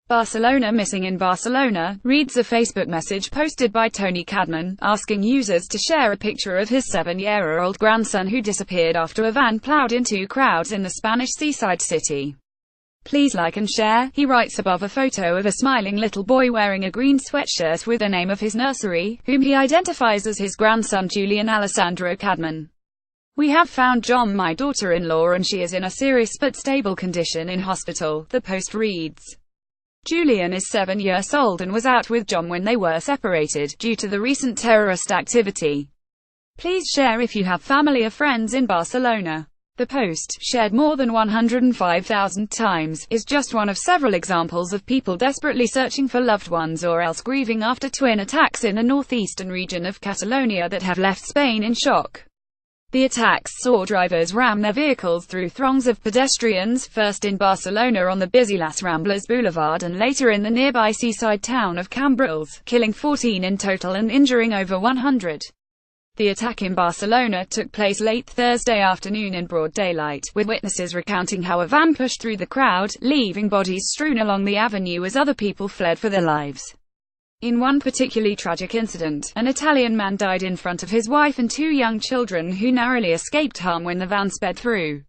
Barcelona missing in Barcelona, reads a Facebook message posted by Tony Cadman, asking users to share a picture of his 7-year-old grandson who disappeared after a van plowed into crowds in the Spanish seaside city. Please like and share, he writes above a photo of a smiling little boy wearing a green sweatshirt with the name of his nursery, whom he identifies as his grandson Julian Alessandro Cadman. We have found John, my daughter-in-law, and she is in a serious but stable condition in hospital, the post reads. Julian is 7 years old and was out with John when they were separated, due to the recent terrorist activity. Please share if you have family or friends in Barcelona. The post, shared more than 105,000 times, is just one of several examples of people desperately searching for loved ones or else grieving after twin attacks in the northeastern region of Catalonia that have left Spain in shock. The attacks saw drivers ram their vehicles through throngs of pedestrians, first in Barcelona on the busy Las Ramblas Boulevard and later in the nearby seaside town of Cambrils, killing 14 in total and injuring over 100. The attack in Barcelona took place late Thursday afternoon in broad daylight, with witnesses recounting how a van pushed through the crowd, leaving bodies strewn along the avenue as other people fled for their lives. In one particularly tragic incident, an Italian man died in front of his wife and 2 young children who narrowly escaped harm when the van sped through.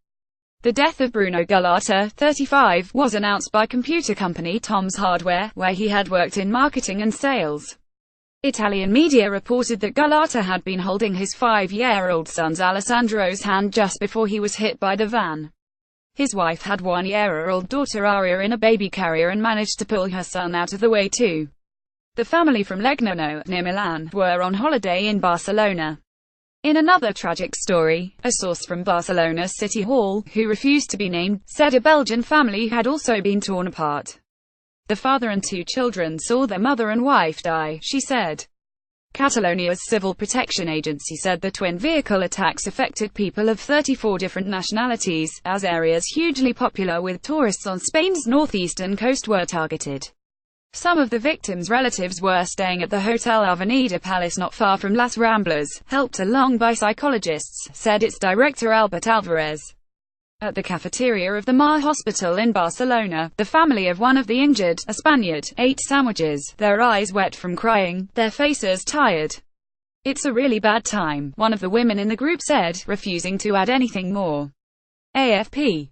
The death of Bruno Gularte, 35, was announced by computer company Tom's Hardware, where he had worked in marketing and sales. Italian media reported that Gularte had been holding his 5-year-old son's Alessandro's hand just before he was hit by the van. His wife had 1-year-old daughter Aria in a baby carrier and managed to pull her son out of the way too. The family from Legnano, near Milan, were on holiday in Barcelona. In another tragic story, a source from Barcelona City Hall, who refused to be named, said a Belgian family had also been torn apart. The father and 2 children saw their mother and wife die, she said. Catalonia's Civil Protection Agency said the twin vehicle attacks affected people of 34 different nationalities, as areas hugely popular with tourists on Spain's northeastern coast were targeted. Some of the victims' relatives were staying at the Hotel Avenida Palace not far from Las Ramblas, helped along by psychologists, said its director Albert Alvarez. At the cafeteria of the Mar Hospital in Barcelona, the family of one of the injured, a Spaniard, ate sandwiches, their eyes wet from crying, their faces tired. It's a really bad time, one of the women in the group said, refusing to add anything more. AFP